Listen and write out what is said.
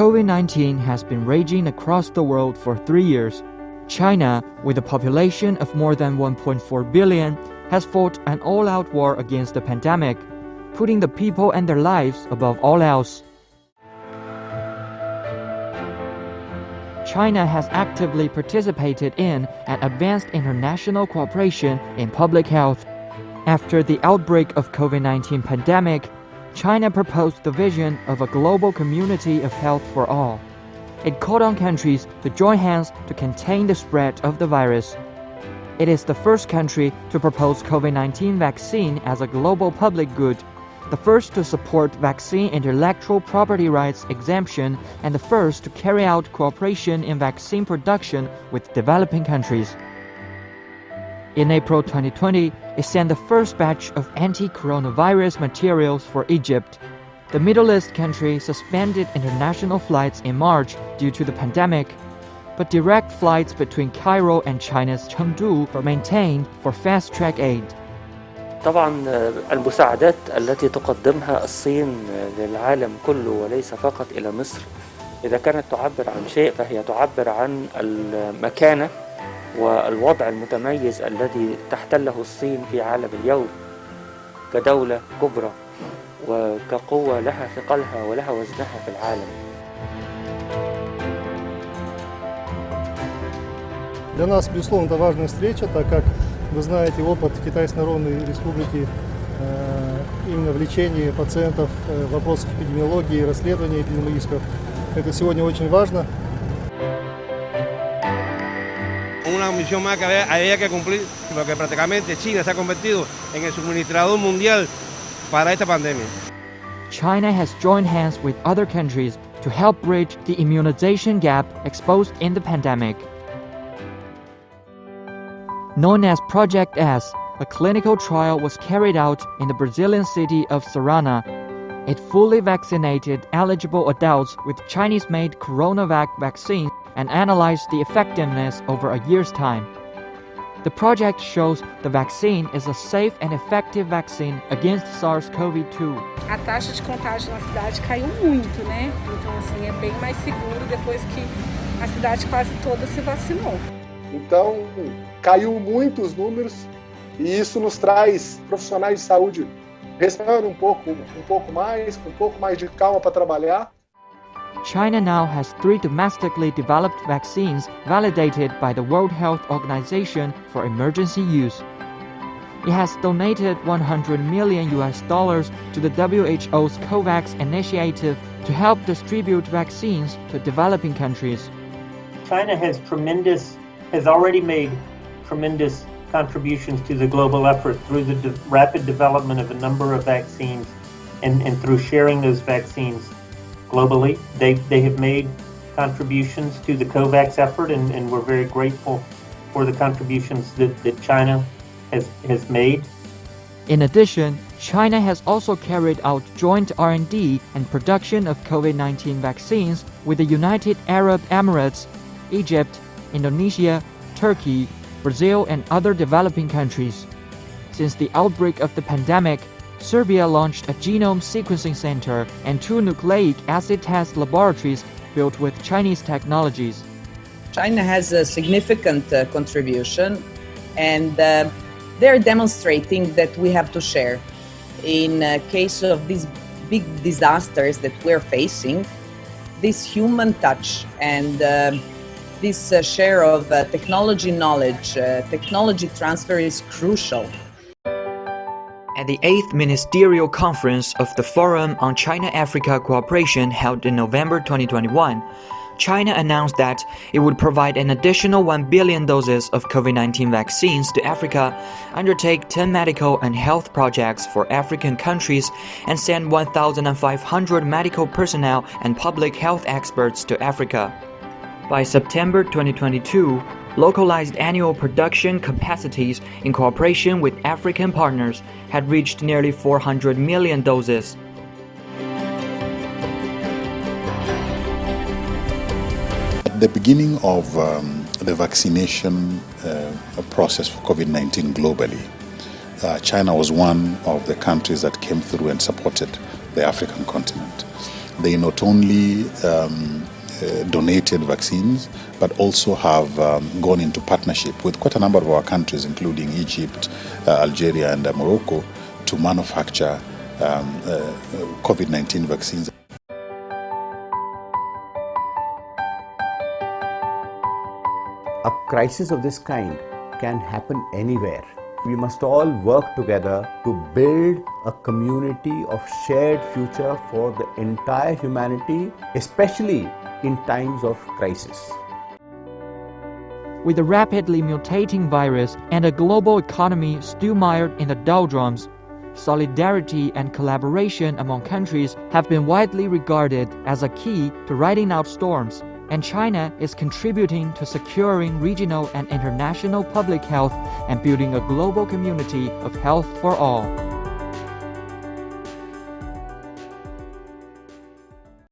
COVID-19 has been raging across the world for 3 years. China, with a population of more than 1.4 billion, has fought an all-out war against the pandemic, putting the people and their lives above all else. China has actively participated in and advanced international cooperation in public health. After the outbreak of COVID-19 pandemic, China proposed the vision of a global community of health for all. It called on countries to join hands to contain the spread of the virus. It is the first country to propose COVID-19 vaccine as a global public good, the first to support vaccine intellectual property rights exemption, and the first to carry out cooperation in vaccine production with developing countries. In April 2020, it sent the first batch of anti-coronavirus materials for Egypt. The Middle East country suspended international flights in March due to the pandemic, but direct flights between Cairo and China's Chengdu were maintained for fast-track aid. طبعا المساعدات التي تقدمها الصين للعالم كله وليس فقط إلى مصر، إذا كانت تعبر عن شيء فهي تعبر عن المكانة والوضع المتميز الذي تحتله الصين في عالم اليوم كدولة كبرى وكقوة لها ثقلها ولها وزنها في العالم. Для нас, безусловно, это важная встреча, так как вы знаете опыт Китайской Народной Республики именно в лечении пациентов, в вопросах эпидемиологии, расследования эпидемиологического. Это сегодня очень важно. Una misión más que había que cumplir, porque prácticamente China se ha convertido en el suministrador mundial para esta pandemia. China has joined hands with other countries to help bridge the immunization gap exposed in the pandemic. Known as Project S, a clinical trial was carried out in the Brazilian city of Sarana. It fully vaccinated eligible adults with Chinese-made CoronaVac vaccine and analyzed the effectiveness over a year's time. The project shows the vaccine is a safe and effective vaccine against SARS-CoV-2. A taxa de contágio na cidade caiu muito, né? Então, assim, é bem mais seguro depois que a cidade quase toda se vacinou. Então, caiu muito os números e isso nos traz profissionais de saúde respirando um pouco mais, com um pouco mais de calma para trabalhar. China now has 3 domestically developed vaccines validated by the World Health Organization for emergency use. It has donated $100 million to the WHO's COVAX initiative to help distribute vaccines to developing countries. China has already made tremendous contributions to the global effort through the rapid development of a number of vaccines and through sharing those vaccines globally. They have made contributions to the COVAX effort and we're very grateful for the contributions that China has made. In addition, China has also carried out joint R&D and production of COVID-19 vaccines with the United Arab Emirates, Egypt, Indonesia, Turkey, Brazil, and other developing countries. Since the outbreak of the pandemic, Serbia launched a genome sequencing center and 2 nucleic acid test laboratories built with Chinese technologies. China has a significant contribution, and they're demonstrating that we have to share. In case of these big disasters that we're facing, this human touch and this share of technology knowledge, technology transfer is crucial. At the 8th Ministerial Conference of the Forum on China-Africa Cooperation held in November 2021, China announced that it would provide an additional 1 billion doses of COVID-19 vaccines to Africa, undertake 10 medical and health projects for African countries, and send 1,500 medical personnel and public health experts to Africa. By September 2022, localized annual production capacities in cooperation with African partners had reached nearly 400 million doses. At the beginning of the vaccination process for COVID-19 globally, China was one of the countries that came through and supported the African continent. They not only donated vaccines, but also have gone into partnership with quite a number of our countries, including Egypt, Algeria, and Morocco, to manufacture COVID-19 vaccines. A crisis of this kind can happen anywhere. We must all work together to build a community of shared future for the entire humanity, especially in times of crisis. With a rapidly mutating virus and a global economy still mired in the doldrums, solidarity and collaboration among countries have been widely regarded as a key to riding out storms, and China is contributing to securing regional and international public health and building a global community of health for all.